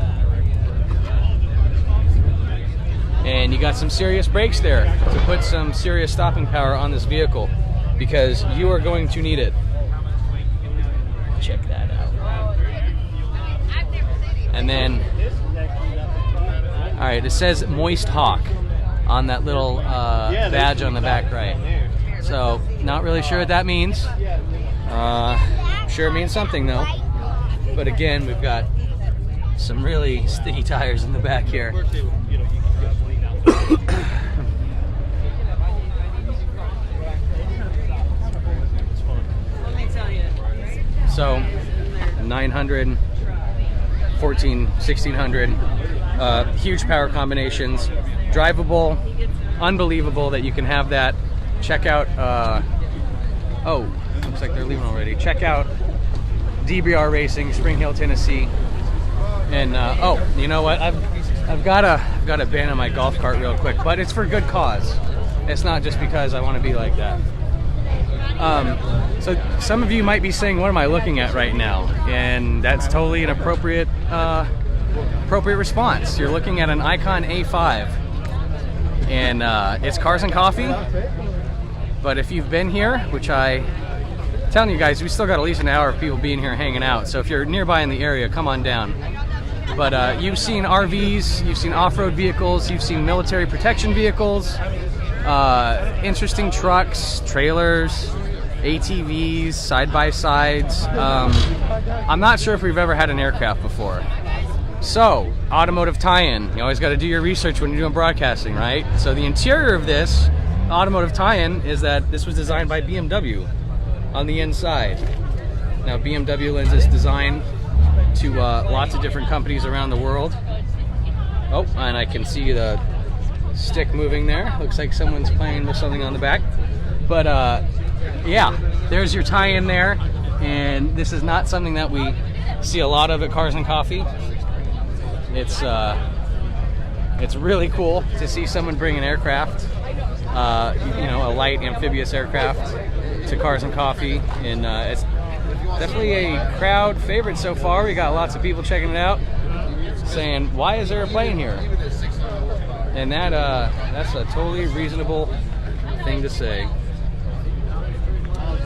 Speaker 1: And you got some serious brakes there to put some serious stopping power on this vehicle because you are going to need it. Check that out. And then, all right, it says Moist Hawk on that little badge on the back right. So, not really sure what that means. Sure it means something though. But again, we've got some really sticky tires in the back here. So 900, 14, 1600, huge power combinations, drivable, unbelievable that you can have that. Check out, oh, looks like they're leaving already. Check out DBR Racing, Spring Hill, Tennessee. And oh, you know what? I've got to abandon my golf cart real quick, but it's for good cause. It's not just because I want to be like that. So some of you might be saying, what am I looking at right now? And that's totally an appropriate response. You're looking at an Icon A5, and it's Cars and Coffee. But if you've been here, which I'm telling you guys, we still got at least an hour of people being here hanging out. So if you're nearby in the area, come on down. But you've seen RVs, you've seen off-road vehicles, you've seen military protection vehicles, interesting trucks, trailers, ATVs, side-by-sides. I'm not sure if we've ever had an aircraft before. So, automotive tie-in. You always got to do your research when you're doing broadcasting, right? So the interior of this automotive tie-in is that this was designed by BMW on the inside. Now, BMW lends its design to lots of different companies around the world. Oh, and I can see the stick moving there. Looks like someone's playing with something on the back. But yeah, there's your tie-in there. And this is not something that we see a lot of at Cars and Coffee. It's really cool to see someone bring an aircraft, you know, a light amphibious aircraft to Cars and Coffee, and it's definitely a crowd favorite so far. We got lots of people checking it out, saying, "Why is there a plane here?" And that's a totally reasonable thing to say.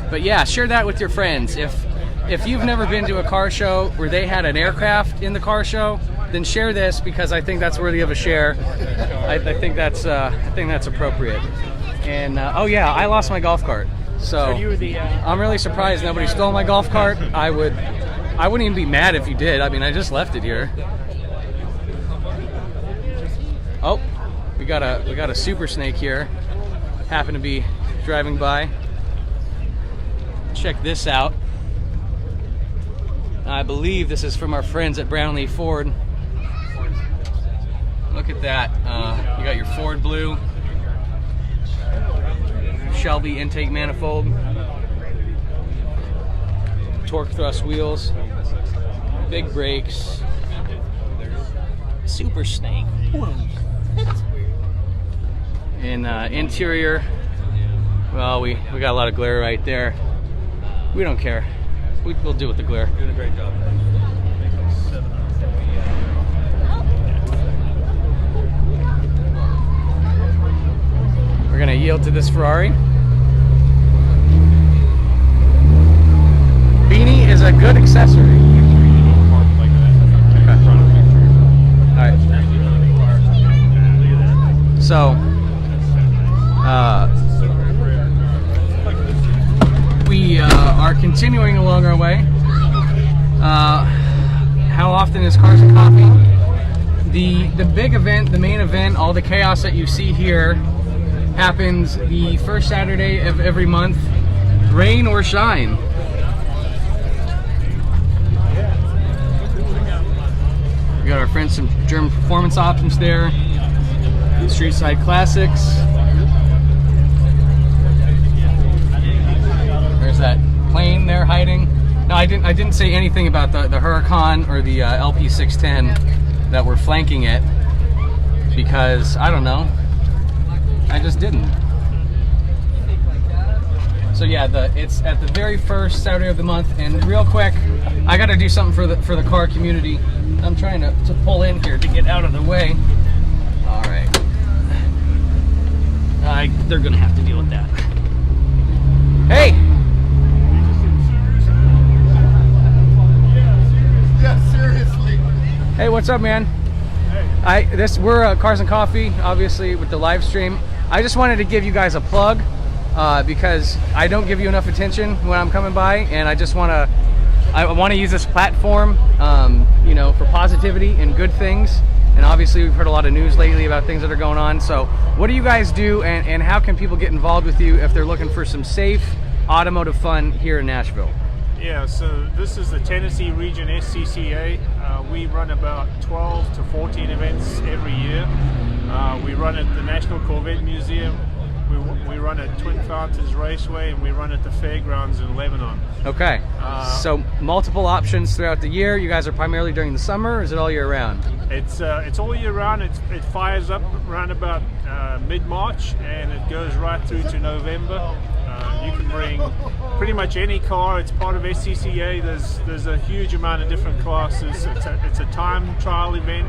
Speaker 1: But yeah, share that with your friends. If you've never been to a car show where they had an aircraft in the car show, then share this because I think that's worthy of a share. I think that's appropriate. And oh yeah, I lost my golf cart. So I'm really surprised nobody stole my golf cart. I wouldn't even be mad if you did. I mean, I just left it here. Oh, we got a super snake here. Happen to be driving by. Check this out. I believe this is from our friends at Brownlee Ford. Look at that. You got your Ford Blue, Shelby intake manifold, torque thrust wheels, big brakes, super snake. And interior, well, we got a lot of glare right there. We don't care. We'll deal with the glare.
Speaker 4: Doing a great job.
Speaker 1: We're gonna yield to this Ferrari. Beanie is a good accessory. Okay. All right. So, we are continuing along our way. How often is Cars and Coffee? The big event, the main event, all the chaos that you see here happens the first Saturday of every month, rain or shine. We got our friends from German Performance Options there. Street Side Classics. There's that plane there hiding. No, I didn't say anything about the Huracan or the LP610 that were flanking it because I don't know. I just didn't. So yeah, it's at the very first Saturday of the month. And real quick, I got to do something for the car community. I'm trying to pull in here to get out of the way. All right. They're gonna have to deal with that. Hey.
Speaker 2: Yeah, seriously.
Speaker 1: Hey, what's up, man? Hey. We're Cars and Coffee, obviously with the live stream. I just wanted to give you guys a plug because I don't give you enough attention when I'm coming by, and I want to use this platform, you know, for positivity and good things. And obviously we've heard a lot of news lately about things that are going on. So what do you guys do, and how can people get involved with you if they're looking for some safe automotive fun here in Nashville?
Speaker 4: Yeah, so this is the Tennessee Region SCCA. We run about 12 to 14 events every year. We run at the National Corvette Museum, we run at Twin Fountains Raceway, and we run at the fairgrounds in Lebanon.
Speaker 1: Okay, so multiple options throughout the year. You guys are primarily during the summer, or is it all year round?
Speaker 4: It's all year round. It fires up around about mid-March, and it goes right through to November. You can bring pretty much any car. It's part of SCCA. There's a huge amount of different classes. It's a time trial event,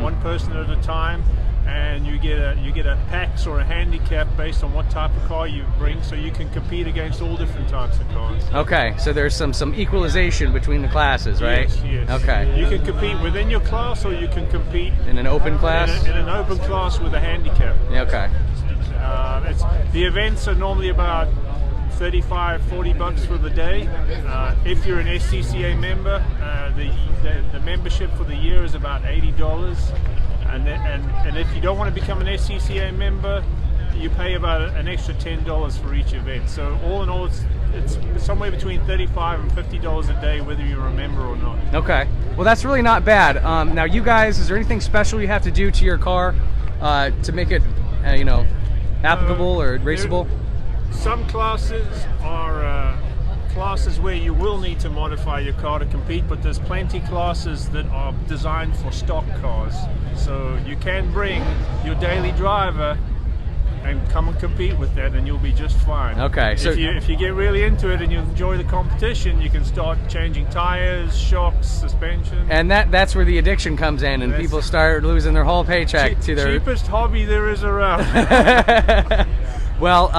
Speaker 4: one person at a time, and you get a PAX or a handicap based on what type of car you bring, so you can compete against all different types of cars.
Speaker 1: Okay, so there's some equalization between the classes, right?
Speaker 4: Yes, yes.
Speaker 1: Okay.
Speaker 4: You can compete within your class, or you can compete
Speaker 1: in an open class.
Speaker 4: In an open class with a handicap.
Speaker 1: Okay.
Speaker 4: The events are normally about $35-40 for the day. If you're an SCCA member, the membership for the year is about $80. And if you don't want to become an SCCA member, you pay about an extra $10 for each event. So all in all, it's somewhere between $35 and $50 a day, whether you're a member or not.
Speaker 1: Okay. Well, that's really not bad. Now, you guys, is there anything special you have to do to your car to make it, you know, applicable or raceable?
Speaker 4: Some classes are classes where you will need to modify your car to compete, but there's plenty classes that are designed for stock cars. So you can bring your daily driver and come and compete with that, and you'll be just fine.
Speaker 1: Okay. So
Speaker 4: if you get really into it and you enjoy the competition, you can start changing tires, shocks, suspension.
Speaker 1: And that's where the addiction comes in, and people start losing their whole paycheck to their
Speaker 4: cheapest hobby there is around.
Speaker 1: Well,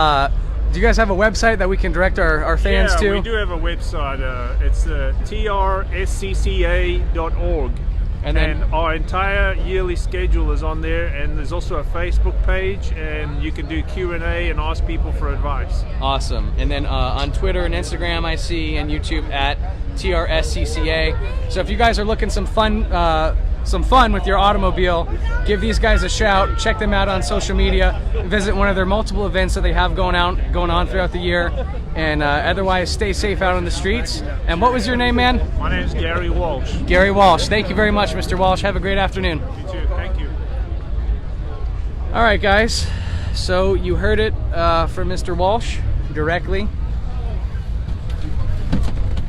Speaker 1: do you guys have a website that we can direct our fans to?
Speaker 4: Yeah, we do have a website. It's trscca.org. And our entire yearly schedule is on there, and there's also a Facebook page, and you can do Q&A and ask people for advice.
Speaker 1: Awesome. And then on Twitter and Instagram, I see, and YouTube at TRSCCA. So if you guys are looking some fun with your automobile, give these guys a shout. Check them out on social media. Visit one of their multiple events that they have going on throughout the year. And otherwise, stay safe out on the streets. And what was your name, man?
Speaker 4: My name is Gary Walsh.
Speaker 1: Gary Walsh. Thank you very much, Mr. Walsh. Have a great afternoon.
Speaker 4: You too. Thank you.
Speaker 1: All right, guys. So you heard it from Mr. Walsh directly.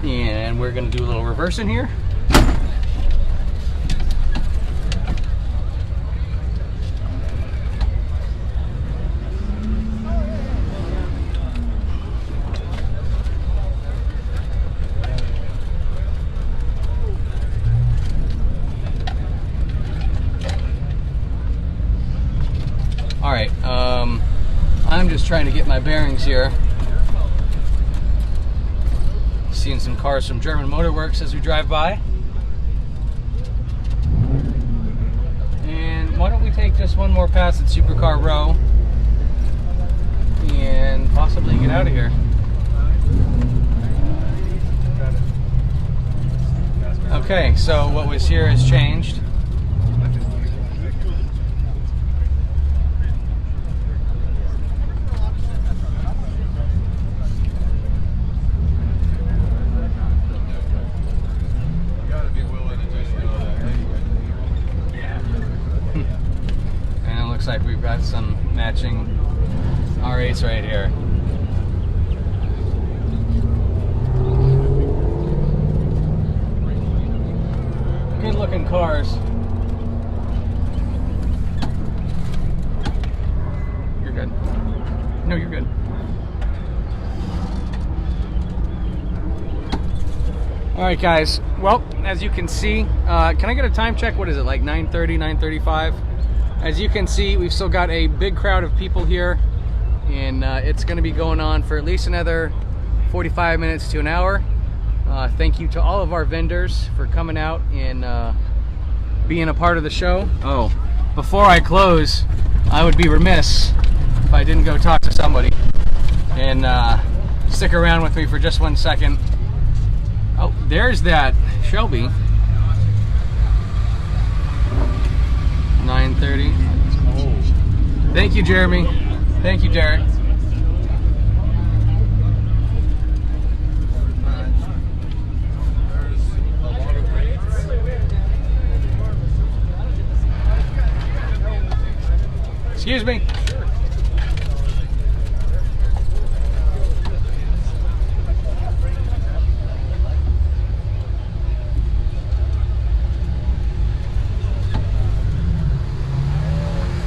Speaker 1: And we're going to do a little reversing here. I'm Just trying to get my bearings here. Seeing some cars from German Motor Works as we drive by. And why don't we take just one more pass at Supercar Row and possibly get out of here. Okay, so what was here has changed. And it looks like we've got some matching R8s right here. Good looking cars. You're good. No, you're good. All right, guys. Well, as you can see, can I get a time check? What is it, like 9:30, 9:35? As you can see, we've still got a big crowd of people here, and it's going to be going on for at least another 45 minutes to an hour. Thank you to all of our vendors for coming out and being a part of the show. Oh, before I close, I would be remiss if I didn't go talk to somebody. And stick around with me for just 1 second. Oh, there's that Shelby. 9:30. Oh. Thank you, Jeremy. Thank you, Derek. Excuse me.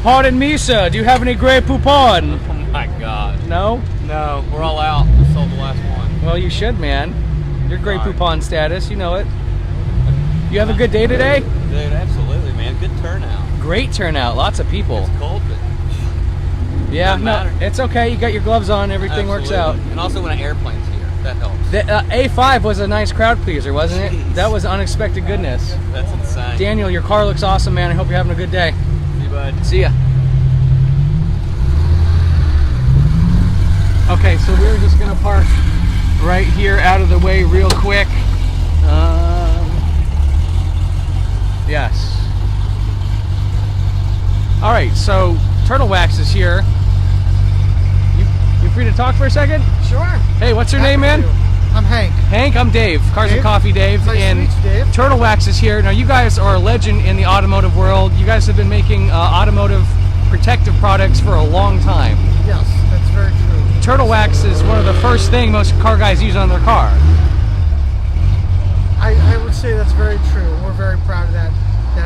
Speaker 1: Pardon me, sir. Do you have any Grey Poupon?
Speaker 9: Oh my God.
Speaker 1: No?
Speaker 9: No, we're all out. We sold the last one.
Speaker 1: Well, you should, man. Your Grey
Speaker 9: Sorry.
Speaker 1: Poupon status, you know it. You have a good day today?
Speaker 9: Dude, absolutely, man. Good turnout.
Speaker 1: Great turnout. Lots of people.
Speaker 9: It's cold, but
Speaker 1: Yeah,
Speaker 9: doesn't
Speaker 1: no,
Speaker 9: matter.
Speaker 1: it's okay. You got your gloves on. Everything works out.
Speaker 9: Absolutely. And also when an airplane's here, that helps.
Speaker 1: The A5 was a nice crowd pleaser, wasn't it?
Speaker 9: Jeez.
Speaker 1: That was unexpected goodness.
Speaker 9: That's insane.
Speaker 1: Daniel, your car looks awesome, man. I hope you're having a good day.
Speaker 9: See you, bud.
Speaker 1: See ya. Okay, so we're just gonna park right here out of the way real quick. Yes. All right, so Turtle Wax is here. You free to talk for a second?
Speaker 7: Sure.
Speaker 1: Hey, what's your name, man?
Speaker 7: I'm Hank.
Speaker 1: Hank, I'm Dave. Cars and
Speaker 7: Dave?
Speaker 1: Coffee Dave.
Speaker 7: Nice to
Speaker 1: and
Speaker 7: meet you, Dave.
Speaker 1: Turtle Wax is here. Now, you guys are a legend in the automotive world. You guys have been making automotive protective products for a long time.
Speaker 7: Yes, that's very true.
Speaker 1: Turtle Wax is one of the first thing most car guys use on their car.
Speaker 7: I would say that's very true. We're very proud of that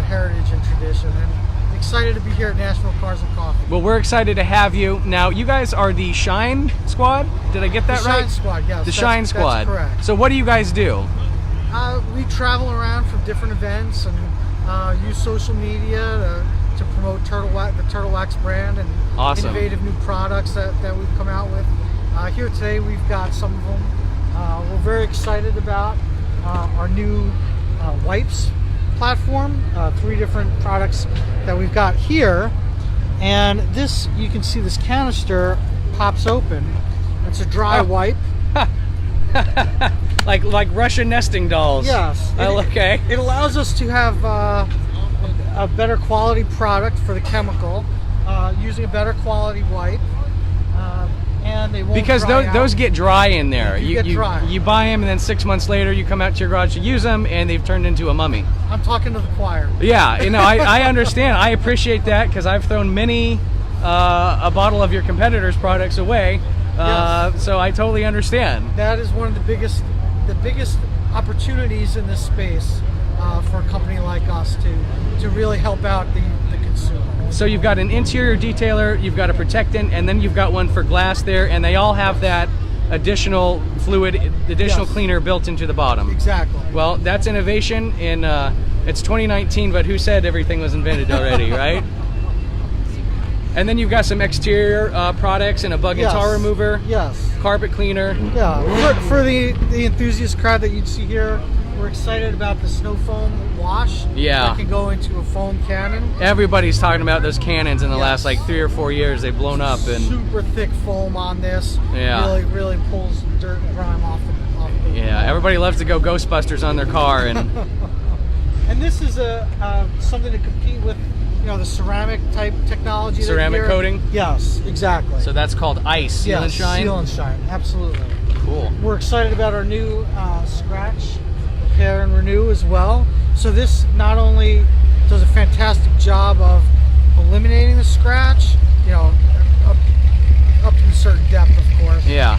Speaker 7: heritage and tradition, and excited to be here at Nashville Cars and Coffee.
Speaker 1: Well, we're excited to have you. Now, you guys are the Shine Squad? Did I get that
Speaker 7: The
Speaker 1: right?
Speaker 7: Shine Squad, yes.
Speaker 1: The Shine Squad.
Speaker 7: That's correct.
Speaker 1: So what do you guys do?
Speaker 7: We travel around from different events and use social media to promote the Turtle Wax brand and
Speaker 1: Awesome.
Speaker 7: innovative new products that we've come out with. Here today we've got some of them. We're very excited about our new wipes platform. 3 different products that we've got here. And this, you can see this canister pops open. It's a dry wipe.
Speaker 1: like Russian nesting dolls.
Speaker 7: Yes.
Speaker 1: Okay.
Speaker 7: It allows us to have a better quality product for the chemical, using a better quality wipe, and they won't
Speaker 1: Because
Speaker 7: dry out.
Speaker 1: those get dry in there.
Speaker 7: They get dry.
Speaker 1: You buy them, and then 6 months later, you come out to your garage to use them, and they've turned into a mummy.
Speaker 7: I'm talking to the choir.
Speaker 1: Yeah, you know, I understand. I appreciate that because I've thrown many a bottle of your competitors' products away.
Speaker 7: Yes.
Speaker 1: So I totally understand.
Speaker 7: That is one of the biggest opportunities in this space for a company like us to really help out the consumer.
Speaker 1: So you've got an interior detailer, you've got a protectant, and then you've got one for glass there, and they all have that additional fluid, additional
Speaker 7: Yes.
Speaker 1: cleaner built into the bottom.
Speaker 7: Exactly.
Speaker 1: Well, that's innovation, and it's 2019, but who said everything was invented already, right? And then you've got some exterior products and a bug and tar remover,
Speaker 7: Yes.
Speaker 1: carpet cleaner.
Speaker 7: Yeah. For the enthusiast crowd that you'd see here, we're excited about the snow foam wash.
Speaker 1: Yeah.
Speaker 7: That can go into a foam cannon.
Speaker 1: Everybody's talking about those cannons in the last like 3 or 4 years. They've blown up and
Speaker 7: super thick foam on this.
Speaker 1: Yeah.
Speaker 7: Really pulls dirt and grime off the
Speaker 1: yeah. Everybody loves to go Ghostbusters on their car and
Speaker 7: and this is something to compete with, you know, the ceramic type technology.
Speaker 1: ceramic coating.
Speaker 7: Yes, exactly.
Speaker 1: So that's called ice, seal and shine.
Speaker 7: Seal and shine, absolutely.
Speaker 1: Cool.
Speaker 7: We're excited about our new scratch, repair and renew as well. So this not only does a fantastic job of eliminating the scratch, you know, up to a certain depth, of course.
Speaker 1: Yeah.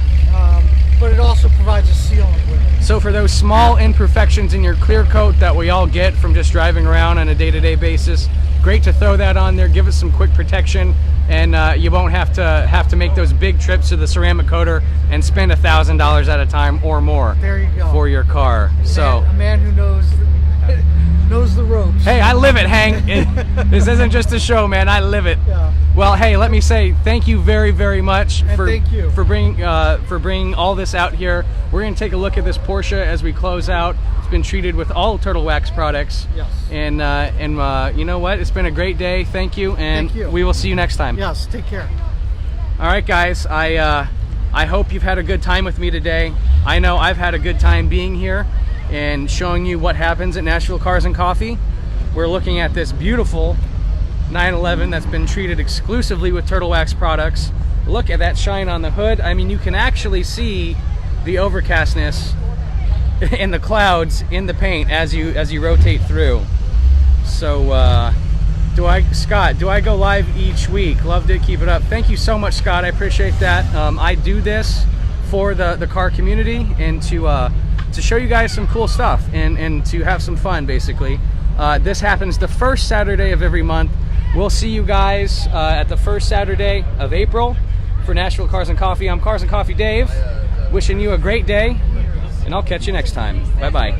Speaker 7: But it also provides a sealant with it.
Speaker 1: So for those small imperfections in your clear coat that we all get from just driving around on a day-to-day basis, great to throw that on there, give it some quick protection, and you won't have to make those big trips to the ceramic coater and spend $1,000 at a time or more.
Speaker 7: There you go.
Speaker 1: For your car.
Speaker 7: A man who knows the ropes.
Speaker 1: Hey, I live it, Hank. This isn't just a show, man. I live it.
Speaker 7: Yeah.
Speaker 1: Well, hey, let me say thank you very, very much
Speaker 7: for
Speaker 1: bringing all this out here. We're going to take a look at this Porsche as we close out. It's been treated with all Turtle Wax products.
Speaker 7: Yes.
Speaker 1: And you know what? It's been a great day. Thank you, and
Speaker 7: Thank you.
Speaker 1: We will see you next time.
Speaker 7: Yes. Take care.
Speaker 1: All right, guys. I hope you've had a good time with me today. I know I've had a good time being here and showing you what happens at Nashville Cars and Coffee. We're looking at this beautiful 911 that's been treated exclusively with Turtle Wax products. Look at that shine on the hood. I mean, you can actually see the overcastness in the clouds in the paint as you rotate through. So Scott, do I go live each week? Loved it. Keep it up. Thank you so much, Scott. I appreciate that. I do this for the car community and to show you guys some cool stuff and to have some fun, basically. This happens the first Saturday of every month. We'll see you guys at the first Saturday of April for Nashville Cars and Coffee. I'm Cars and Coffee Dave, wishing you a great day, and I'll catch you next time. Bye-bye.